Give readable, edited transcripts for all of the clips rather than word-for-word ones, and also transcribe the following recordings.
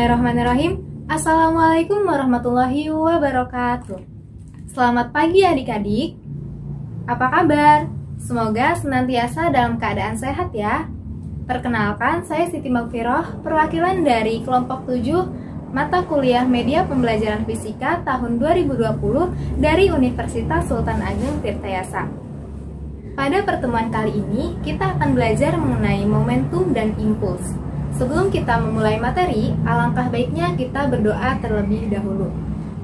Bismillahirrahmanirrahim. Assalamualaikum warahmatullahi wabarakatuh. Selamat pagi adik-adik. Apa kabar? Semoga senantiasa dalam keadaan sehat ya. Perkenalkan, saya Siti Magfiroh, perwakilan dari kelompok 7 mata kuliah Media Pembelajaran Fisika tahun 2020 dari Universitas Sultan Ageng Tirtayasa. Pada pertemuan kali ini, kita akan belajar mengenai momentum dan impuls. Sebelum kita memulai materi, alangkah baiknya kita berdoa terlebih dahulu.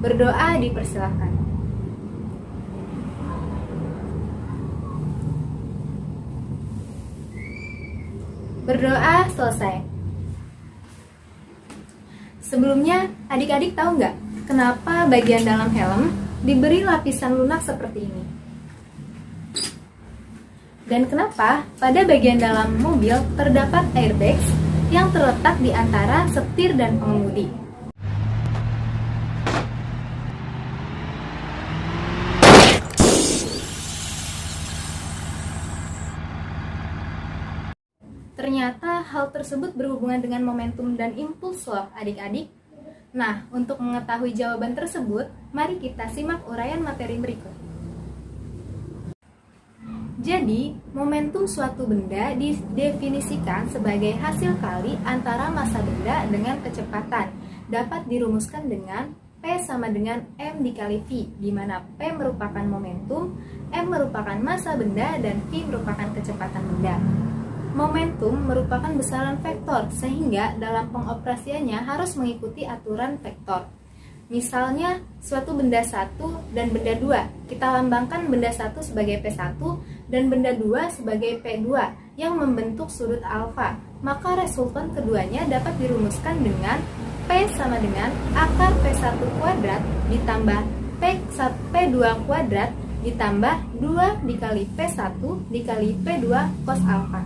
Berdoa dipersilakan. Berdoa selesai. Sebelumnya, adik-adik tahu nggak kenapa bagian dalam helm diberi lapisan lunak seperti ini? Dan kenapa pada bagian dalam mobil terdapat airbags yang terletak di antara setir dan pengemudi? Ternyata hal tersebut berhubungan dengan momentum dan impuls loh adik-adik. Nah, untuk mengetahui jawaban tersebut, mari kita simak uraian materi berikut. Jadi, momentum suatu benda didefinisikan sebagai hasil kali antara massa benda dengan kecepatan. Dapat dirumuskan dengan P sama dengan M dikali V, di mana P merupakan momentum, M merupakan massa benda, dan V merupakan kecepatan benda. Momentum merupakan besaran vektor, sehingga dalam pengoperasiannya harus mengikuti aturan vektor. Misalnya, suatu benda 1 dan benda 2, kita lambangkan benda 1 sebagai P1 dan benda 2 sebagai P2 yang membentuk sudut alfa. Maka resultan keduanya dapat dirumuskan dengan P sama dengan akar P1 kuadrat ditambah P2 kuadrat ditambah 2 dikali P1 dikali P2 cos alfa.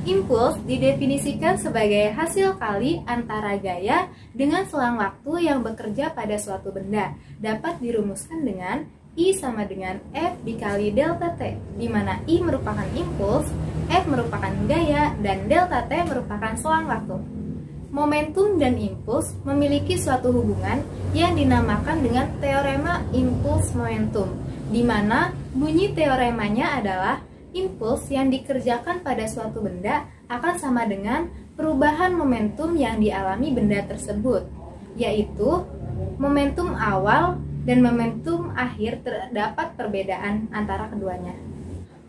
Impuls didefinisikan sebagai hasil kali antara gaya dengan selang waktu yang bekerja pada suatu benda. Dapat dirumuskan dengan I sama dengan F dikali delta T, di mana I merupakan impuls, F merupakan gaya, dan delta T merupakan selang waktu. Momentum dan impuls memiliki suatu hubungan yang dinamakan dengan teorema impuls momentum, di mana bunyi teoremanya adalah impuls yang dikerjakan pada suatu benda akan sama dengan perubahan momentum yang dialami benda tersebut, yaitu momentum awal dan momentum akhir terdapat perbedaan antara keduanya.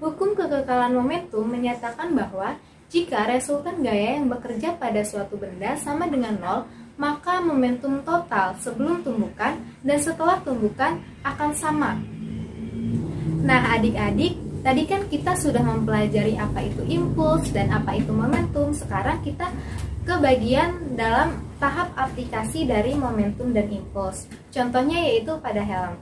Hukum kekekalan momentum menyatakan bahwa jika resultan gaya yang bekerja pada suatu benda sama dengan 0, maka momentum total sebelum tumbukan dan setelah tumbukan akan sama. Nah, adik-adik, tadi kan kita sudah mempelajari apa itu impuls dan apa itu momentum. Sekarang kita ke bagian dalam tahap aplikasi dari momentum dan impuls. Contohnya yaitu pada helm.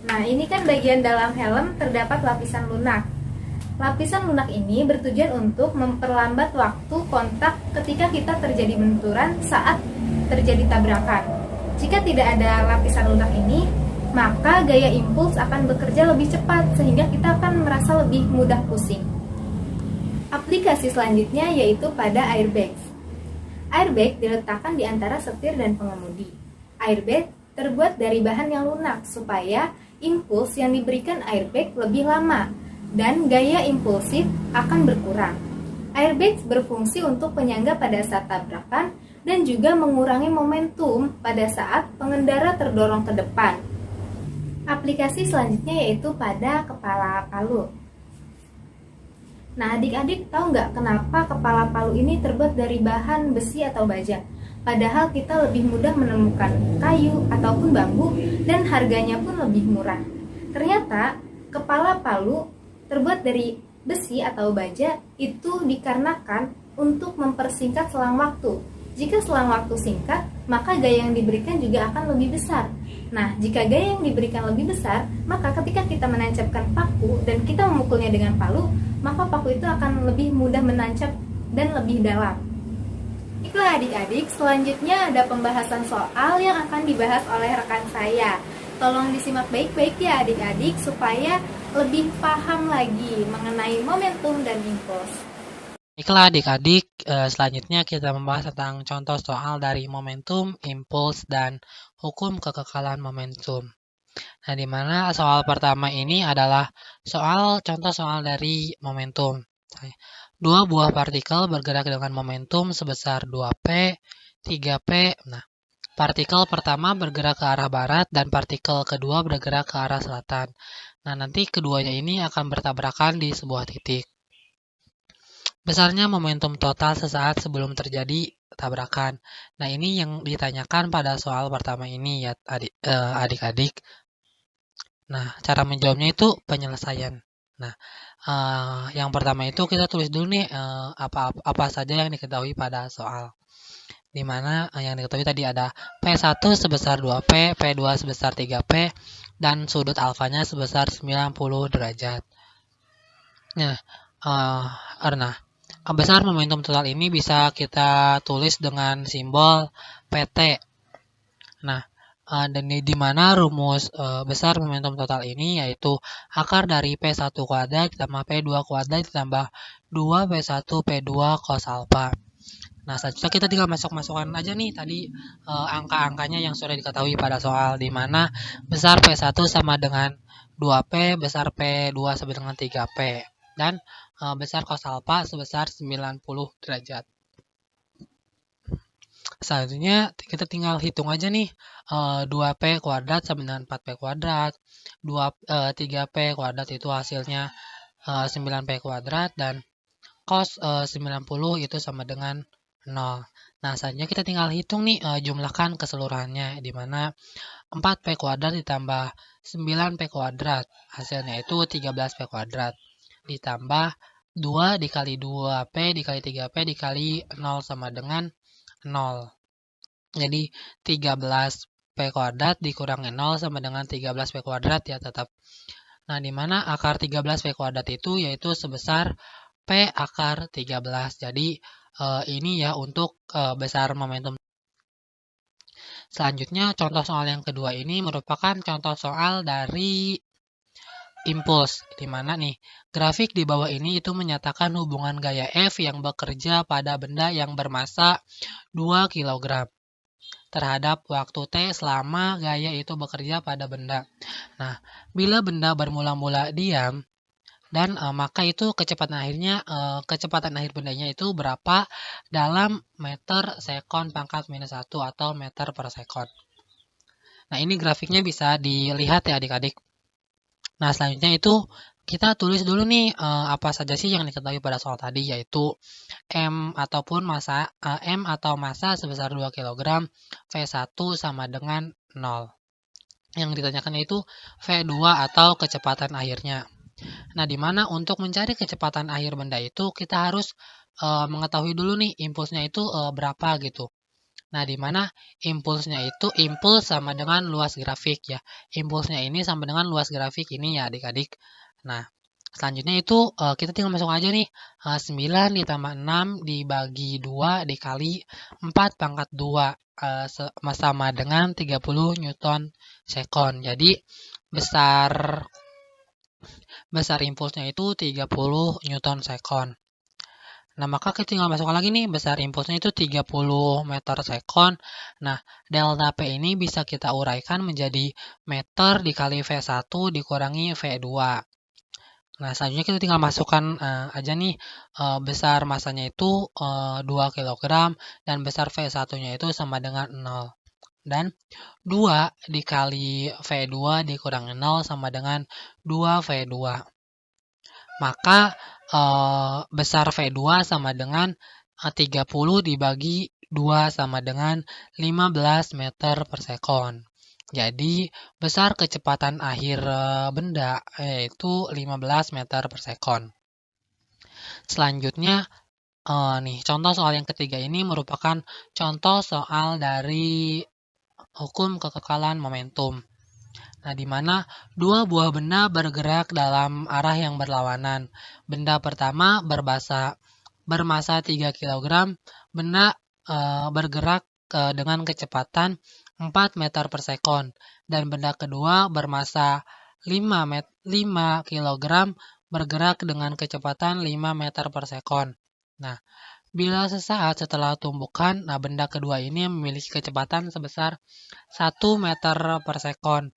Nah, ini kan bagian dalam helm terdapat lapisan lunak. Lapisan lunak ini bertujuan untuk memperlambat waktu kontak ketika kita terjadi benturan saat terjadi tabrakan. Jika tidak ada lapisan lunak ini, maka gaya impuls akan bekerja lebih cepat sehingga kita akan merasa lebih mudah pusing. Aplikasi selanjutnya yaitu pada airbags. Airbag diletakkan di antara setir dan pengemudi. Airbag terbuat dari bahan yang lunak supaya impuls yang diberikan airbag lebih lama dan gaya impulsif akan berkurang. Airbag berfungsi untuk penyangga pada saat tabrakan dan juga mengurangi momentum pada saat pengendara terdorong ke depan. Aplikasi selanjutnya yaitu pada kepala palu. Nah, adik-adik tahu nggak kenapa kepala palu ini terbuat dari bahan besi atau baja? Padahal kita lebih mudah menemukan kayu ataupun bambu dan harganya pun lebih murah. Ternyata kepala palu terbuat dari besi atau baja itu dikarenakan untuk mempersingkat selang waktu. Jika selang waktu singkat, maka gaya yang diberikan juga akan lebih besar. Nah, jika gaya yang diberikan lebih besar, maka ketika kita menancapkan paku dan kita memukulnya dengan palu, maka paku itu akan lebih mudah menancap dan lebih dalam. Itulah adik-adik, selanjutnya ada pembahasan soal yang akan dibahas oleh rekan saya. Tolong disimak baik-baik ya adik-adik supaya lebih paham lagi mengenai momentum dan impuls. Baiklah adik-adik, selanjutnya kita membahas tentang contoh soal dari momentum, impuls, dan hukum kekekalan momentum. Nah, di mana soal pertama ini adalah contoh soal dari momentum. Dua buah partikel bergerak dengan momentum sebesar 2P, 3P. Nah, partikel pertama bergerak ke arah barat dan partikel kedua bergerak ke arah selatan. Nah, nanti keduanya ini akan bertabrakan di sebuah titik. Besarnya momentum total sesaat sebelum terjadi tabrakan. Nah, ini yang ditanyakan pada soal pertama ini ya adik-adik. Nah, cara menjawabnya itu penyelesaian. Nah, yang pertama itu kita tulis dulu nih apa saja yang diketahui pada soal. Di mana yang diketahui tadi ada P1 sebesar 2P, P2 sebesar 3P, dan sudut alfanya sebesar 90 derajat. Nah, karena besar momentum total ini bisa kita tulis dengan simbol PT. Nah, dan di mana rumus besar momentum total ini yaitu akar dari P1 kuadrat ditambah P2 kuadrat ditambah 2P1 P2 cos alpha. Nah, selanjutnya kita tinggal masukkan aja nih tadi angka-angkanya yang sudah diketahui pada soal, di mana besar P1 sama dengan 2P, besar P2 sama dengan 3P, dan besar cos alpha sebesar 90 derajat. Selanjutnya kita tinggal hitung aja nih 2P kuadrat sama dengan 4P kuadrat, 3P kuadrat itu hasilnya 9P kuadrat, dan cos 90 itu sama dengan 0. Nah, selanjutnya kita tinggal hitung nih jumlahkan keseluruhannya, di mana 4P kuadrat ditambah 9P kuadrat, hasilnya itu 13P kuadrat, ditambah 2 dikali 2P dikali 3P dikali 0 sama dengan 0. Jadi 13P kuadrat dikurangi 0 sama dengan 13P kuadrat ya tetap. Nah, di mana akar 13P kuadrat itu yaitu sebesar P akar 13. Jadi ini ya untuk besar momentum. Selanjutnya contoh soal yang kedua ini merupakan contoh soal dari impuls, di mana nih grafik di bawah ini itu menyatakan hubungan gaya F yang bekerja pada benda yang bermasa 2 kg terhadap waktu T selama gaya itu bekerja pada benda. Nah, bila benda bermula-mula diam, dan maka itu kecepatan akhir bendanya itu berapa dalam meter sekon pangkat minus 1 atau meter per sekon. Nah, ini grafiknya bisa dilihat ya adik-adik. Nah, selanjutnya itu kita tulis dulu nih apa saja sih yang diketahui pada soal tadi, yaitu M atau massa sebesar 2 kg, V1 sama dengan 0. Yang ditanyakan itu V2 atau kecepatan akhirnya. Nah, di mana untuk mencari kecepatan akhir benda itu kita harus mengetahui dulu nih impulsnya itu berapa gitu. Nah, di mana impulsnya itu impuls sama dengan luas grafik ya. Impulsnya ini sama dengan luas grafik ini ya adik-adik. Nah, selanjutnya itu kita tinggal masuk aja nih 9 ditambah 6 dibagi 2 dikali 4 pangkat 2 sama dengan 30 Newton sekon. Jadi besar impulsnya itu 30 Newton sekon. Nah, maka kita tinggal masukkan lagi nih, besar impulsnya itu 30 meter sekon. Nah, delta P ini bisa kita uraikan menjadi meter dikali V1 dikurangi V2. Nah, selanjutnya kita tinggal masukkan aja nih, besar masanya itu 2 kg dan besar V1-nya itu sama dengan 0. Dan 2 dikali V2 dikurangi 0 sama dengan 2V2. Maka besar V2 sama dengan 30 dibagi 2 sama dengan 15 meter per sekon. Jadi besar kecepatan akhir benda yaitu 15 meter per sekon. Selanjutnya nih contoh soal yang ketiga ini merupakan contoh soal dari hukum kekekalan momentum. Nah, di mana dua buah benda bergerak dalam arah yang berlawanan. Benda pertama bermasa 3 kg, benda bergerak dengan kecepatan 4 meter per sekon. Dan benda kedua bermasa 5 kg bergerak dengan kecepatan 5 meter per sekon. Nah, bila sesaat setelah tumbukan, benda kedua ini memiliki kecepatan sebesar 1 meter per sekon,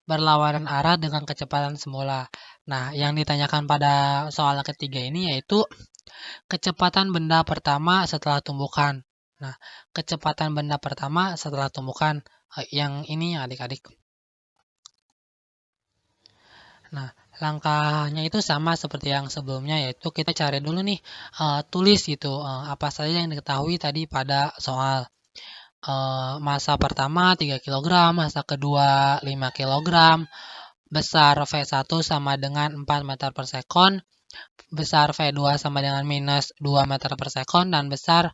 berlawanan arah dengan kecepatan semula. Nah, yang ditanyakan pada soal ketiga ini yaitu kecepatan benda pertama setelah tumbukan. Nah, kecepatan benda pertama setelah tumbukan, yang ini adik-adik. Nah, langkahnya itu sama seperti yang sebelumnya, yaitu kita cari dulu nih, tulis gitu, apa saja yang diketahui tadi pada soal. Massa pertama 3 kg, massa kedua 5 kg, besar V1 sama dengan 4 meter per sekon, besar V2 sama dengan minus 2 meter per sekon, dan besar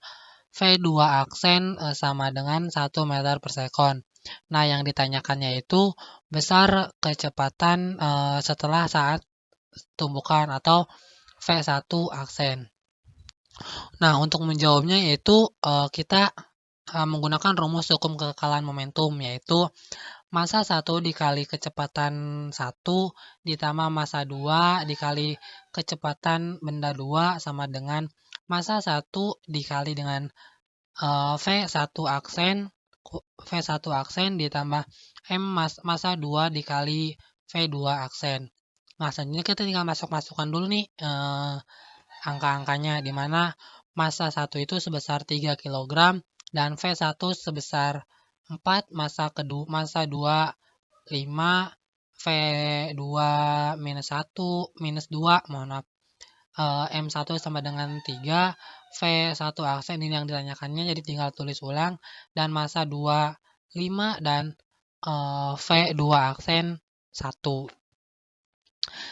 V2 aksen sama dengan 1 meter per sekon. Nah, yang ditanyakannya itu besar kecepatan setelah saat tumbukan atau V1 aksen. Nah, untuk menjawabnya yaitu kita menggunakan rumus hukum kekekalan momentum, yaitu massa 1 dikali kecepatan 1 ditambah massa 2 dikali kecepatan benda 2 sama dengan massa 1 dikali dengan V1 aksen ditambah M massa 2 dikali V2 aksen. Nah, selanjutnya kita tinggal masukkan dulu nih angka-angkanya, di mana massa 1 itu sebesar 3 kg dan V1 sebesar 4, massa 2 5, V2 minus 1 minus 2, mohon maaf. M1 sama dengan 3, V1 aksen ini yang ditanyakannya, jadi tinggal tulis ulang, dan massa 2 5 dan V2 aksen 1.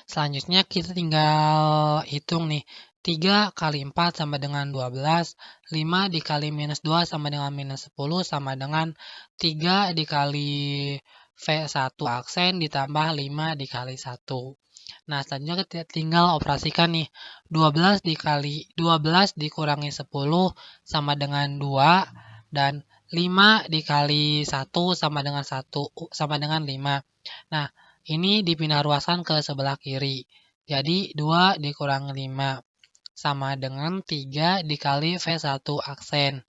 Selanjutnya kita tinggal hitung nih, 3 kali 4 sama dengan 12, 5 dikali minus 2 sama dengan minus 10 sama dengan 3 dikali V1 aksen ditambah 5 dikali 1. Nah, selanjutnya kita tinggal operasikan nih, 12 dikurangi 10 sama dengan 2, dan 5 dikali 1 sama dengan 5. Nah, ini dipindah ruaskan ke sebelah kiri. Jadi 2 dikurangi 5 sama dengan 3 dikali V1 aksen.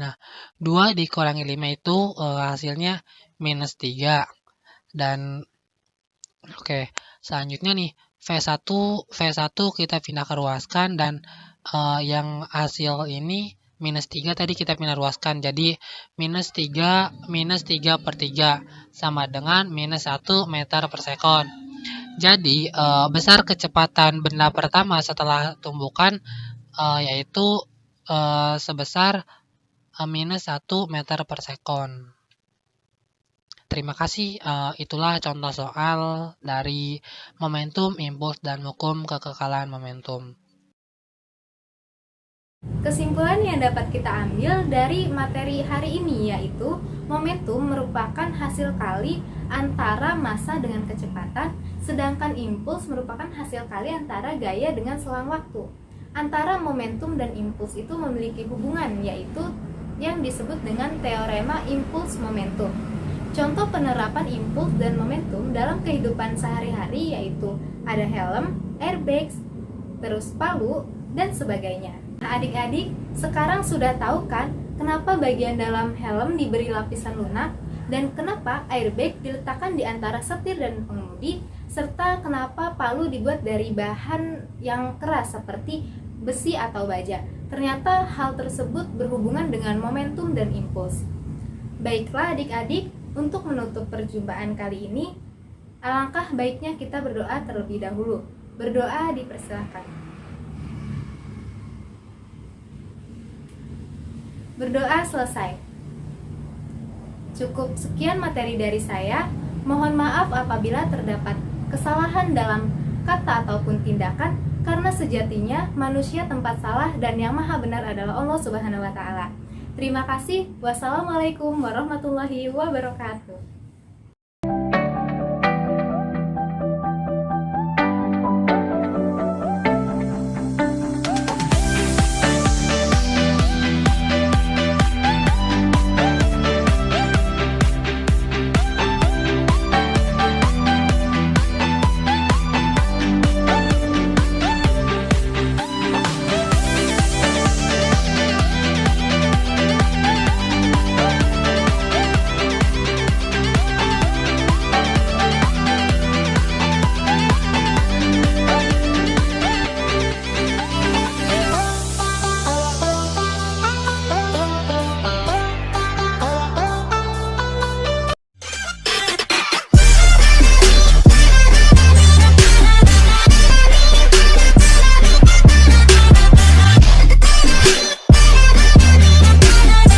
Nah, 2 dikurangi 5 itu hasilnya minus 3. Dan oke, selanjutnya nih, V1 kita pindah ke ruaskan, dan yang hasil ini minus 3 tadi kita pindah ruaskan, jadi minus 3 per 3 sama dengan minus 1 meter per sekon. Jadi besar kecepatan benda pertama setelah tumbukan yaitu sebesar minus 1 meter per sekon. Terima kasih, itulah contoh soal dari momentum, impuls, dan hukum kekekalan momentum. Kesimpulan yang dapat kita ambil dari materi hari ini yaitu momentum merupakan hasil kali antara massa dengan kecepatan, sedangkan impuls merupakan hasil kali antara gaya dengan selang waktu. Antara momentum dan impuls itu memiliki hubungan, yaitu yang disebut dengan teorema impuls momentum. Contoh penerapan impuls dan momentum dalam kehidupan sehari-hari yaitu ada helm, airbags, terus palu, dan sebagainya. Nah, adik-adik, sekarang sudah tahu kan kenapa bagian dalam helm diberi lapisan lunak dan kenapa airbag diletakkan di antara setir dan pengemudi, serta kenapa palu dibuat dari bahan yang keras seperti besi atau baja. Ternyata hal tersebut berhubungan dengan momentum dan impuls. Baiklah adik-adik, untuk menutup perjumpaan kali ini, alangkah baiknya kita berdoa terlebih dahulu. Berdoa dipersilahkan. Berdoa selesai. Cukup sekian materi dari saya. Mohon maaf apabila terdapat kesalahan dalam kata ataupun tindakan, karena sejatinya manusia tempat salah dan yang maha benar adalah Allah Subhanahu wa Ta'ala. Terima kasih. Wassalamualaikum warahmatullahi wabarakatuh.